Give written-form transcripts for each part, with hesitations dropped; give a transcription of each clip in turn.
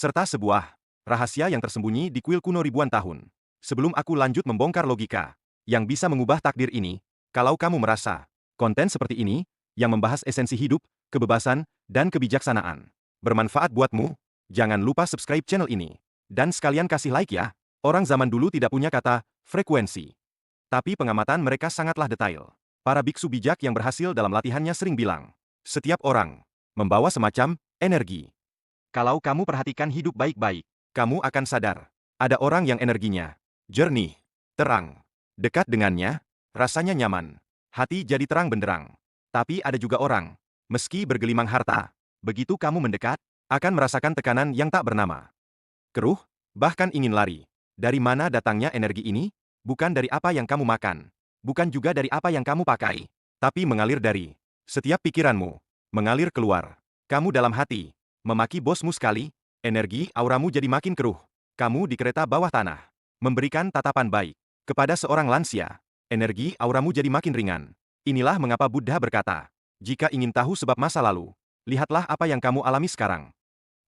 serta sebuah rahasia yang tersembunyi di kuil kuno ribuan tahun. Sebelum aku lanjut membongkar logika yang bisa mengubah takdir ini, kalau kamu merasa konten seperti ini, yang membahas esensi hidup, kebebasan, dan kebijaksanaan, bermanfaat buatmu, jangan lupa subscribe channel ini. Dan sekalian kasih like ya. Orang zaman dulu tidak punya kata frekuensi. Tapi pengamatan mereka sangatlah detail. Para biksu bijak yang berhasil dalam latihannya sering bilang, setiap orang membawa semacam energi. Kalau kamu perhatikan hidup baik-baik, kamu akan sadar, ada orang yang energinya jernih, terang, dekat dengannya, rasanya nyaman, hati jadi terang benderang. Tapi ada juga orang, meski bergelimang harta, begitu kamu mendekat, akan merasakan tekanan yang tak bernama. Keruh, bahkan ingin lari. Dari mana datangnya energi ini? Bukan dari apa yang kamu makan. Bukan juga dari apa yang kamu pakai. Tapi mengalir dari setiap pikiranmu. Mengalir keluar. Kamu dalam hati. Memaki bosmu sekali, energi auramu jadi makin keruh. Kamu di kereta bawah tanah. Memberikan tatapan baik kepada seorang lansia. Energi auramu jadi makin ringan. Inilah mengapa Buddha berkata, jika ingin tahu sebab masa lalu, lihatlah apa yang kamu alami sekarang.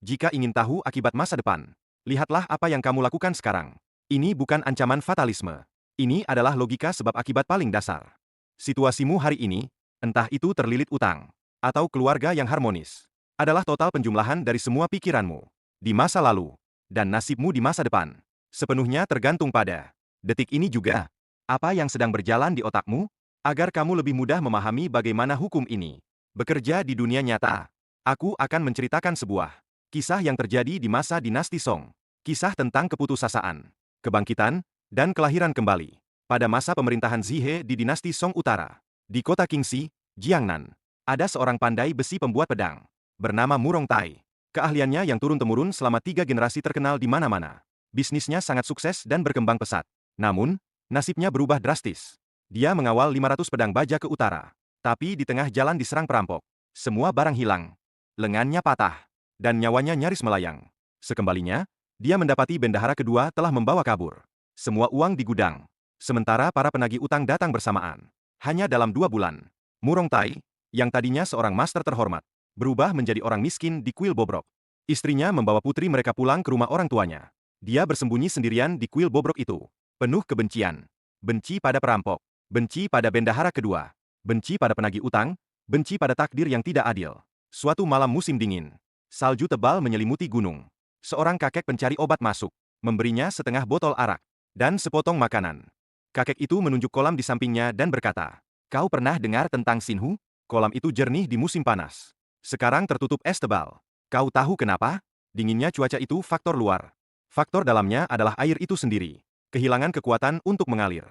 Jika ingin tahu akibat masa depan, lihatlah apa yang kamu lakukan sekarang. Ini bukan ancaman fatalisme. Ini adalah logika sebab akibat paling dasar. Situasimu hari ini, entah itu terlilit utang, atau keluarga yang harmonis, adalah total penjumlahan dari semua pikiranmu di masa lalu, dan nasibmu di masa depan. Sepenuhnya tergantung pada detik ini juga. Apa yang sedang berjalan di otakmu, agar kamu lebih mudah memahami bagaimana hukum ini bekerja di dunia nyata. Aku akan menceritakan sebuah kisah yang terjadi di masa dinasti Song. Kisah tentang keputusasaan, kebangkitan, dan kelahiran kembali. Pada masa pemerintahan Zihe di dinasti Song Utara, di kota Qingxi, Jiangnan, ada seorang pandai besi pembuat pedang, bernama Murong Tai. Keahliannya yang turun-temurun selama 3 generasi terkenal di mana-mana. Bisnisnya sangat sukses dan berkembang pesat. Namun, nasibnya berubah drastis. Dia mengawal 500 pedang baja ke utara. Tapi di tengah jalan diserang perampok. Semua barang hilang. Lengannya patah. Dan nyawanya nyaris melayang. Sekembalinya, dia mendapati bendahara kedua telah membawa kabur semua uang di gudang. Sementara para penagih utang datang bersamaan. Hanya dalam 2 bulan, Murong Tai, yang tadinya seorang master terhormat, berubah menjadi orang miskin di kuil bobrok. Istrinya membawa putri mereka pulang ke rumah orang tuanya. Dia bersembunyi sendirian di kuil bobrok itu. Penuh kebencian. Benci pada perampok. Benci pada bendahara kedua. Benci pada penagih utang. Benci pada takdir yang tidak adil. Suatu malam musim dingin, salju tebal menyelimuti gunung. Seorang kakek pencari obat masuk, memberinya setengah botol arak dan sepotong makanan. Kakek itu menunjuk kolam di sampingnya dan berkata, "Kau pernah dengar tentang Xinhu? Kolam itu jernih di musim panas. Sekarang tertutup es tebal. Kau tahu kenapa? Dinginnya cuaca itu faktor luar. Faktor dalamnya adalah air itu sendiri. Kehilangan kekuatan untuk mengalir.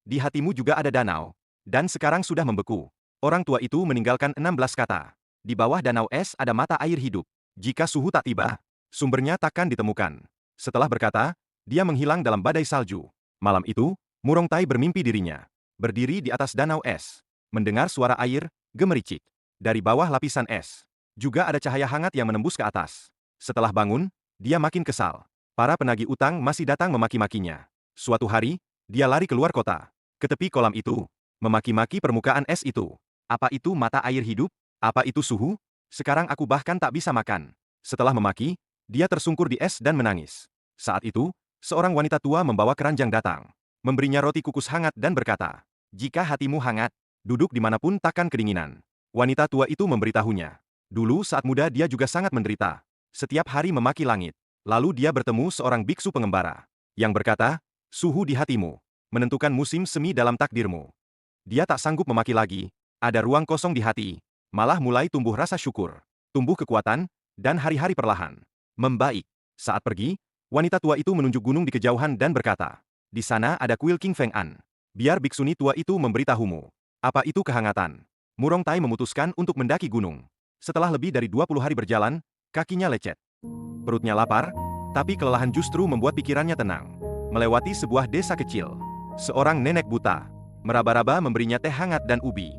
Di hatimu juga ada danau. Dan sekarang sudah membeku." Orang tua itu meninggalkan 16 kata. Di bawah danau es ada mata air hidup. Jika suhu tak tiba, sumbernya takkan ditemukan. Setelah berkata, dia menghilang dalam badai salju. Malam itu, Murong Tai bermimpi dirinya berdiri di atas danau es. Mendengar suara air, gemericik. Dari bawah lapisan es, juga ada cahaya hangat yang menembus ke atas. Setelah bangun, dia makin kesal. Para penagih utang masih datang memaki-makinya. Suatu hari, dia lari keluar kota, ke tepi kolam itu, memaki-maki permukaan es itu. Apa itu mata air hidup? Apa itu suhu? Sekarang aku bahkan tak bisa makan. Setelah memaki, dia tersungkur di es dan menangis. Saat itu, seorang wanita tua membawa keranjang datang, memberinya roti kukus hangat dan berkata, "Jika hatimu hangat, duduk dimanapun takkan kedinginan." Wanita tua itu memberitahunya. Dulu saat muda dia juga sangat menderita. Setiap hari memaki langit. Lalu dia bertemu seorang biksu pengembara yang berkata, "Suhu di hatimu menentukan musim semi dalam takdirmu." Dia tak sanggup memaki lagi. Ada ruang kosong di hati. Malah mulai tumbuh rasa syukur. Tumbuh kekuatan, dan hari-hari perlahan membaik. Saat pergi, wanita tua itu menunjuk gunung di kejauhan dan berkata, "Di sana ada kuil King Feng An. Biar biksuni tua itu memberitahumu. Apa itu kehangatan?" Murong Tai memutuskan untuk mendaki gunung. Setelah lebih dari 20 hari berjalan, kakinya lecet. Perutnya lapar, tapi kelelahan justru membuat pikirannya tenang. Melewati sebuah desa kecil, seorang nenek buta meraba-raba memberinya teh hangat dan ubi.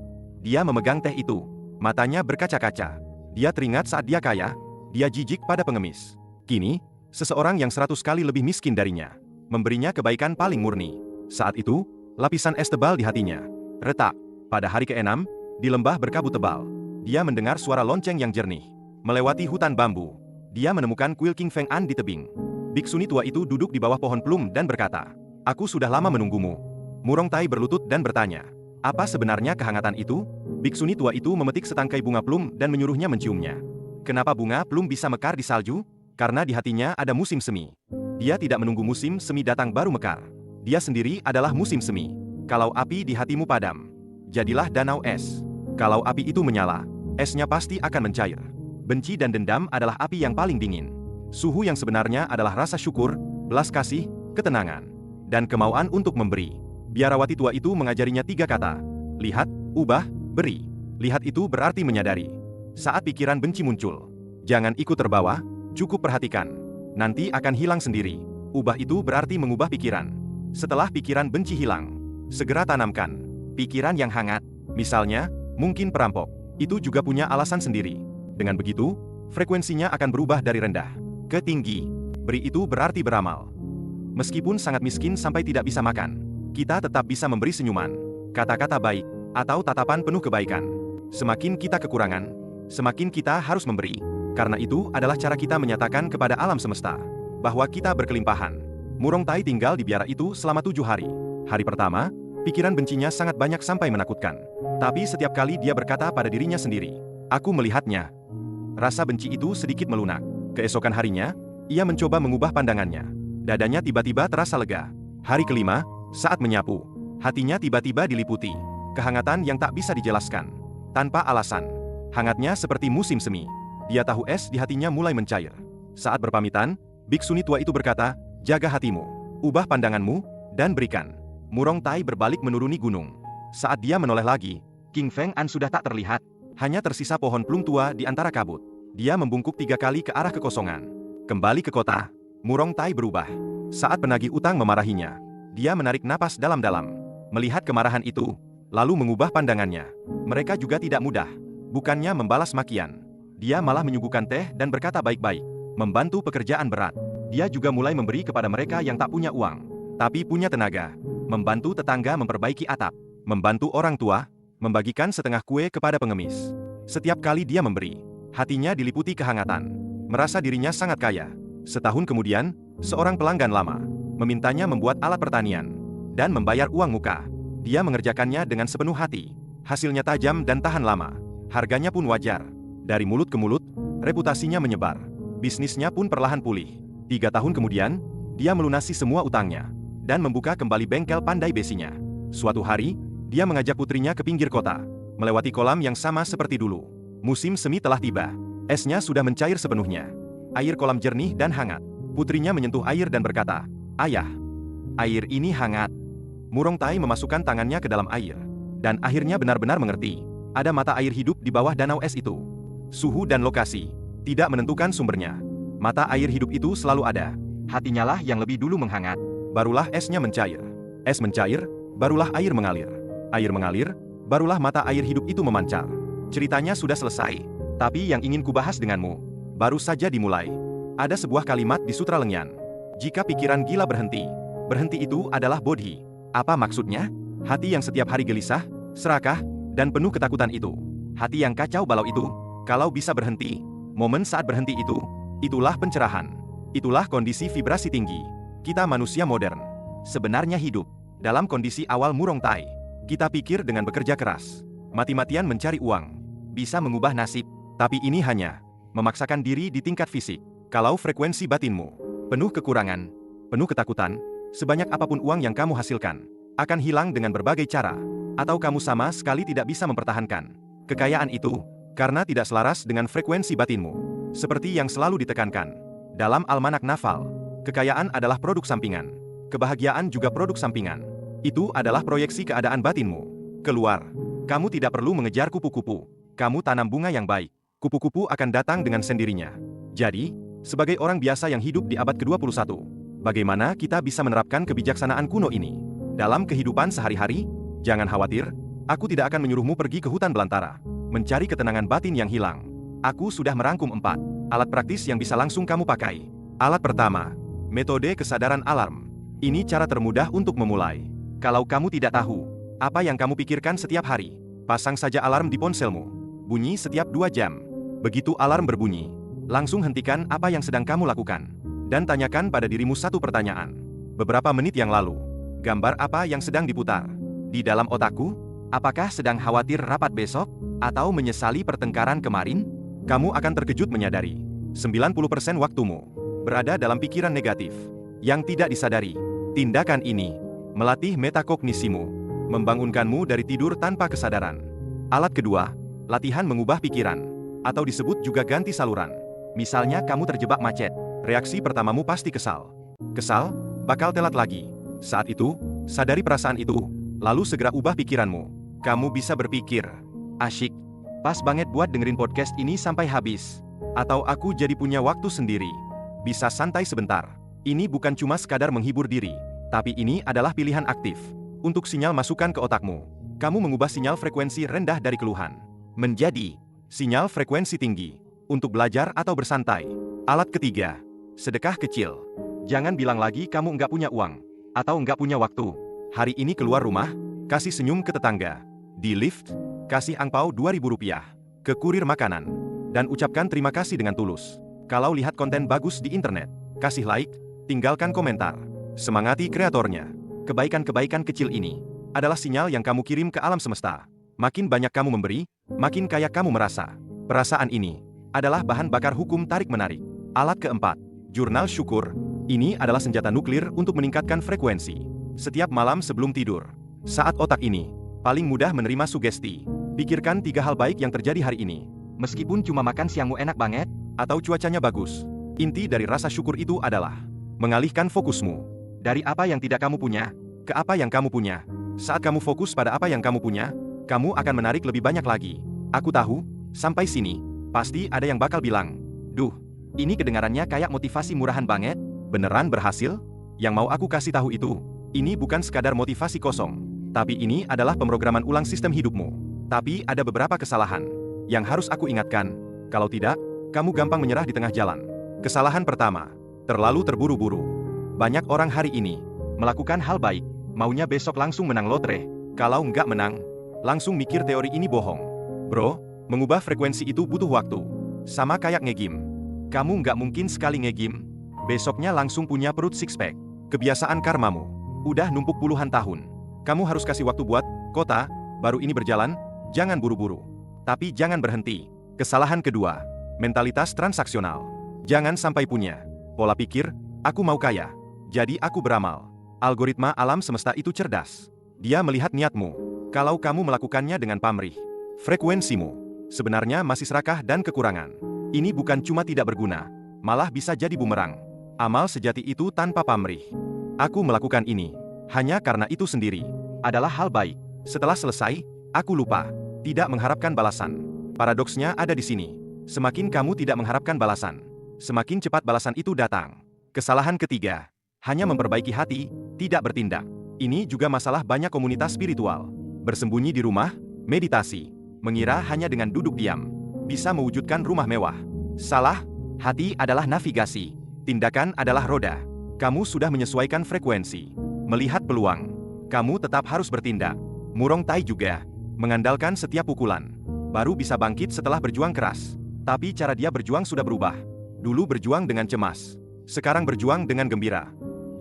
Dia memegang teh itu. Matanya berkaca-kaca. Dia teringat saat dia kaya, dia jijik pada pengemis. Kini, seseorang yang 100 kali lebih miskin darinya, memberinya kebaikan paling murni. Saat itu, lapisan es tebal di hatinya retak. Pada hari ke-6, di lembah berkabut tebal, dia mendengar suara lonceng yang jernih. Melewati hutan bambu, Dia menemukan kuil King Feng An di tebing. Biksuni tua itu duduk di bawah pohon plum dan berkata, "Aku sudah lama menunggumu." Murong Tai berlutut dan bertanya, "Apa sebenarnya kehangatan itu?" Biksuni tua itu memetik setangkai bunga plum dan menyuruhnya menciumnya. Kenapa bunga plum bisa mekar di salju? Karena di hatinya ada musim semi. Dia tidak menunggu musim semi datang baru mekar. Dia sendiri adalah musim semi. Kalau api di hatimu padam, jadilah danau es. Kalau api itu menyala, esnya pasti akan mencair. Benci dan dendam adalah api yang paling dingin. Suhu yang sebenarnya adalah rasa syukur, belas kasih, ketenangan, dan kemauan untuk memberi. Biarawati tua itu mengajarinya 3 kata. Lihat, ubah, beri. Lihat itu berarti menyadari. Saat pikiran benci muncul, jangan ikut terbawa, cukup perhatikan. Nanti akan hilang sendiri. Ubah itu berarti mengubah pikiran. Setelah pikiran benci hilang, segera tanamkan pikiran yang hangat. Misalnya, mungkin perampok. Itu juga punya alasan sendiri. Dengan begitu, frekuensinya akan berubah dari rendah ke tinggi. Beri itu berarti beramal. Meskipun sangat miskin sampai tidak bisa makan, kita tetap bisa memberi senyuman, kata-kata baik, atau tatapan penuh kebaikan. Semakin kita kekurangan, semakin kita harus memberi. Karena itu adalah cara kita menyatakan kepada alam semesta bahwa kita berkelimpahan. Murong Tai tinggal di biara itu selama 7 hari. Hari pertama, pikiran bencinya sangat banyak sampai menakutkan. Tapi setiap kali dia berkata pada dirinya sendiri, "Aku melihatnya." Rasa benci itu sedikit melunak. Keesokan harinya, ia mencoba mengubah pandangannya. Dadanya tiba-tiba terasa lega. Hari kelima, saat menyapu, hatinya tiba-tiba diliputi kehangatan yang tak bisa dijelaskan. Tanpa alasan, hangatnya seperti musim semi. Dia tahu es di hatinya mulai mencair. Saat berpamitan, biksuni tua itu berkata, "Jaga hatimu, ubah pandanganmu, dan berikan." Murong Tai berbalik menuruni gunung. Saat dia menoleh lagi, King Feng An sudah tak terlihat. Hanya tersisa pohon plum tua di antara kabut. Dia membungkuk 3 kali ke arah kekosongan. Kembali ke kota, Murong Tai berubah. Saat penagih utang memarahinya, dia menarik napas dalam-dalam. Melihat kemarahan itu, lalu mengubah pandangannya. Mereka juga tidak mudah. Bukannya membalas makian, dia malah menyuguhkan teh dan berkata baik-baik. Membantu pekerjaan berat. Dia juga mulai memberi kepada mereka yang tak punya uang, tapi punya tenaga. Membantu tetangga memperbaiki atap. Membantu orang tua, membagikan setengah kue kepada pengemis. Setiap kali dia memberi, hatinya diliputi kehangatan. Merasa dirinya sangat kaya. Setahun kemudian, seorang pelanggan lama memintanya membuat alat pertanian dan membayar uang muka. Dia mengerjakannya dengan sepenuh hati. Hasilnya tajam dan tahan lama. Harganya pun wajar. Dari mulut ke mulut, reputasinya menyebar. Bisnisnya pun perlahan pulih. 3 tahun kemudian, dia melunasi semua utangnya dan membuka kembali bengkel pandai besinya. Suatu hari, dia mengajak putrinya ke pinggir kota, melewati kolam yang sama seperti dulu. Musim semi telah tiba. Esnya sudah mencair sepenuhnya. Air kolam jernih dan hangat. Putrinya menyentuh air dan berkata, "Ayah, air ini hangat." Murong Tai memasukkan tangannya ke dalam air, dan akhirnya benar-benar mengerti. Ada mata air hidup di bawah danau es itu. Suhu dan lokasi tidak menentukan sumbernya. Mata air hidup itu selalu ada. Hatinya lah yang lebih dulu menghangat. Barulah esnya mencair. Es mencair, barulah air mengalir. Air mengalir, barulah mata air hidup itu memancar. Ceritanya sudah selesai. Tapi yang ingin kubahas denganmu baru saja dimulai. Ada sebuah kalimat di Sutra Lengyan. Jika pikiran gila berhenti, berhenti itu adalah bodhi. Apa maksudnya? Hati yang setiap hari gelisah, serakah, dan penuh ketakutan itu. Hati yang kacau balau itu, kalau bisa berhenti, momen saat berhenti itu, itulah pencerahan. Itulah kondisi vibrasi tinggi. Kita manusia modern sebenarnya hidup dalam kondisi awal Murong Tai. Kita pikir dengan bekerja keras, mati-matian mencari uang, bisa mengubah nasib. Tapi ini hanya memaksakan diri di tingkat fisik. Kalau frekuensi batinmu penuh kekurangan, penuh ketakutan, sebanyak apapun uang yang kamu hasilkan akan hilang dengan berbagai cara. Atau kamu sama sekali tidak bisa mempertahankan kekayaan itu karena tidak selaras dengan frekuensi batinmu. Seperti yang selalu ditekankan dalam Almanak Naval, kekayaan adalah produk sampingan. Kebahagiaan juga produk sampingan. Itu adalah proyeksi keadaan batinmu. Keluar. Kamu tidak perlu mengejar kupu-kupu. Kamu tanam bunga yang baik. Kupu-kupu akan datang dengan sendirinya. Jadi, sebagai orang biasa yang hidup di abad ke-21, bagaimana kita bisa menerapkan kebijaksanaan kuno ini dalam kehidupan sehari-hari? Jangan khawatir, aku tidak akan menyuruhmu pergi ke hutan belantara, mencari ketenangan batin yang hilang. Aku sudah merangkum 4 alat praktis yang bisa langsung kamu pakai. Alat pertama, metode kesadaran alarm. Ini cara termudah untuk memulai. Kalau kamu tidak tahu apa yang kamu pikirkan setiap hari, pasang saja alarm di ponselmu. Bunyi setiap 2 jam. Begitu alarm berbunyi, Langsung hentikan apa yang sedang kamu lakukan. Dan tanyakan pada dirimu satu pertanyaan. Beberapa menit yang lalu, gambar apa yang sedang diputar? Di dalam otakku? Apakah sedang khawatir rapat besok? Atau menyesali pertengkaran kemarin? Kamu akan terkejut menyadari 90% waktumu berada dalam pikiran negatif yang tidak disadari. Tindakan ini melatih metakognisimu, membangunkanmu dari tidur tanpa kesadaran. Alat kedua, latihan mengubah pikiran, atau disebut juga ganti saluran. Misalnya kamu terjebak macet, reaksi pertamamu pasti kesal. Kesal, bakal telat lagi. Saat itu, sadari perasaan itu, lalu segera ubah pikiranmu. Kamu bisa berpikir, asyik, pas banget buat dengerin podcast ini sampai habis. Atau aku jadi punya waktu sendiri. Bisa santai sebentar. Ini bukan cuma sekadar menghibur diri, tapi ini adalah pilihan aktif untuk sinyal masukan ke otakmu. Kamu mengubah sinyal frekuensi rendah dari keluhan menjadi sinyal frekuensi tinggi untuk belajar atau bersantai. Alat ketiga, sedekah kecil. Jangan bilang lagi kamu nggak punya uang atau nggak punya waktu. Hari ini keluar rumah, kasih senyum ke tetangga. Di lift, kasih angpau Rp2.000 ke kurir makanan. Dan ucapkan terima kasih dengan tulus. Kalau lihat konten bagus di internet, kasih like, tinggalkan komentar. Semangati kreatornya. Kebaikan-kebaikan kecil ini adalah sinyal yang kamu kirim ke alam semesta. Makin banyak kamu memberi, makin kaya kamu merasa. Perasaan ini adalah bahan bakar hukum tarik-menarik. Alat keempat, jurnal syukur. Ini adalah senjata nuklir untuk meningkatkan frekuensi. Setiap malam sebelum tidur, saat otak ini paling mudah menerima sugesti, pikirkan 3 hal baik yang terjadi hari ini. Meskipun cuma makan siangmu enak banget, atau cuacanya bagus. Inti dari rasa syukur itu adalah mengalihkan fokusmu dari apa yang tidak kamu punya ke apa yang kamu punya. Saat kamu fokus pada apa yang kamu punya, kamu akan menarik lebih banyak lagi. Aku tahu, sampai sini, pasti ada yang bakal bilang, "Duh, ini kedengarannya kayak motivasi murahan banget." Beneran berhasil? Yang mau aku kasih tahu itu, ini bukan sekadar motivasi kosong, tapi ini adalah pemrograman ulang sistem hidupmu. Tapi ada beberapa kesalahan yang harus aku ingatkan. Kalau tidak, kamu gampang menyerah di tengah jalan. Kesalahan pertama, terlalu terburu-buru. Banyak orang hari ini melakukan hal baik, maunya besok langsung menang lotre. Kalau nggak menang, langsung mikir teori ini bohong. Bro, mengubah frekuensi itu butuh waktu. Sama kayak nge-gym. Kamu nggak mungkin sekali nge-gym, besoknya langsung punya perut six-pack. Kebiasaan karmamu udah numpuk puluhan tahun. Kamu harus kasih waktu buat kota baru ini berjalan. Jangan buru-buru, tapi jangan berhenti. Kesalahan kedua, mentalitas transaksional. Jangan sampai punya pola pikir, aku mau kaya, jadi aku beramal. Algoritma alam semesta itu cerdas. Dia melihat niatmu. Kalau kamu melakukannya dengan pamrih, frekuensimu sebenarnya masih serakah dan kekurangan. Ini bukan cuma tidak berguna, malah bisa jadi bumerang. Amal sejati itu tanpa pamrih. Aku melakukan ini hanya karena itu sendiri adalah hal baik. Setelah selesai, aku lupa. Tidak mengharapkan balasan. Paradoksnya ada di sini. Semakin kamu tidak mengharapkan balasan, semakin cepat balasan itu datang. Kesalahan ketiga, hanya memperbaiki hati, tidak bertindak. Ini juga masalah banyak komunitas spiritual. Bersembunyi di rumah, meditasi, mengira hanya dengan duduk diam bisa mewujudkan rumah mewah. Salah, hati adalah navigasi, tindakan adalah roda. Kamu sudah menyesuaikan frekuensi, melihat peluang, kamu tetap harus bertindak. Murong Tai juga mengandalkan setiap pukulan, baru bisa bangkit setelah berjuang keras. Tapi cara dia berjuang sudah berubah. Dulu berjuang dengan cemas, sekarang berjuang dengan gembira.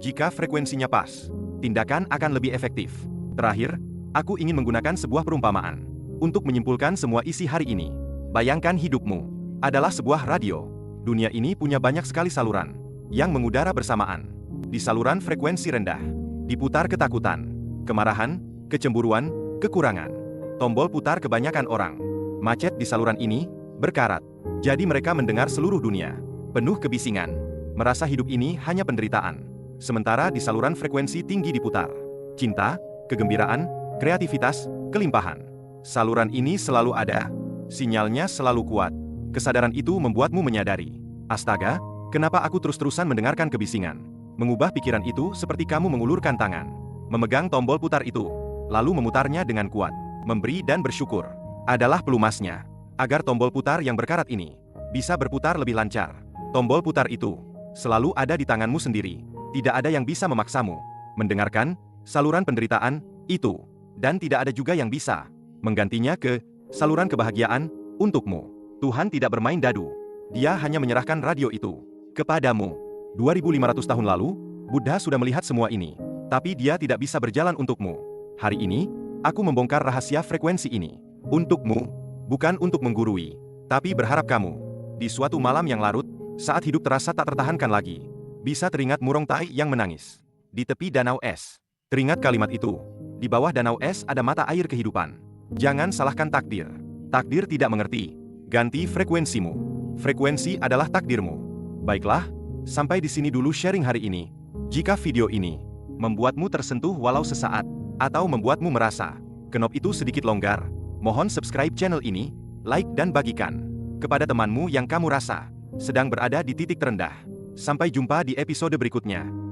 Jika frekuensinya pas, tindakan akan lebih efektif. Terakhir, aku ingin menggunakan sebuah perumpamaan untuk menyimpulkan semua isi hari ini. Bayangkan hidupmu adalah sebuah radio. Dunia ini punya banyak sekali saluran yang mengudara bersamaan. Di saluran frekuensi rendah, diputar ketakutan, kemarahan, kecemburuan, kekurangan. Tombol putar kebanyakan orang. Macet di saluran ini berkarat. Jadi mereka mendengar seluruh dunia penuh kebisingan, merasa hidup ini hanya penderitaan. Sementara di saluran frekuensi tinggi diputar cinta, kegembiraan, kreativitas, kelimpahan. Saluran ini selalu ada, sinyalnya selalu kuat. Kesadaran itu membuatmu menyadari, astaga, kenapa aku terus-terusan mendengarkan kebisingan? Mengubah pikiran itu seperti kamu mengulurkan tangan, memegang tombol putar itu, lalu memutarnya dengan kuat. Memberi dan bersyukur adalah pelumasnya, agar tombol putar yang berkarat ini bisa berputar lebih lancar. Tombol putar itu selalu ada di tanganmu sendiri. Tidak ada yang bisa memaksamu mendengarkan saluran penderitaan itu, dan tidak ada juga yang bisa menggantinya ke saluran kebahagiaan untukmu. Tuhan tidak bermain dadu Dia hanya menyerahkan radio itu kepadamu. 2500 tahun lalu, Buddha sudah melihat semua ini. Tapi dia tidak bisa berjalan untukmu. Hari ini, aku membongkar rahasia frekuensi ini. Untukmu, bukan untuk menggurui. Tapi berharap kamu, di suatu malam yang larut, saat hidup terasa tak tertahankan lagi, bisa teringat Murong Tai yang menangis di tepi danau es. Teringat kalimat itu. Di bawah danau es ada mata air kehidupan. Jangan salahkan takdir. Takdir tidak mengerti. Ganti frekuensimu. Frekuensi adalah takdirmu. Baiklah, sampai di sini dulu sharing hari ini. Jika video ini membuatmu tersentuh walau sesaat, atau membuatmu merasa knop itu sedikit longgar, mohon subscribe channel ini, like dan bagikan kepada temanmu yang kamu rasa sedang berada di titik terendah. Sampai jumpa di episode berikutnya.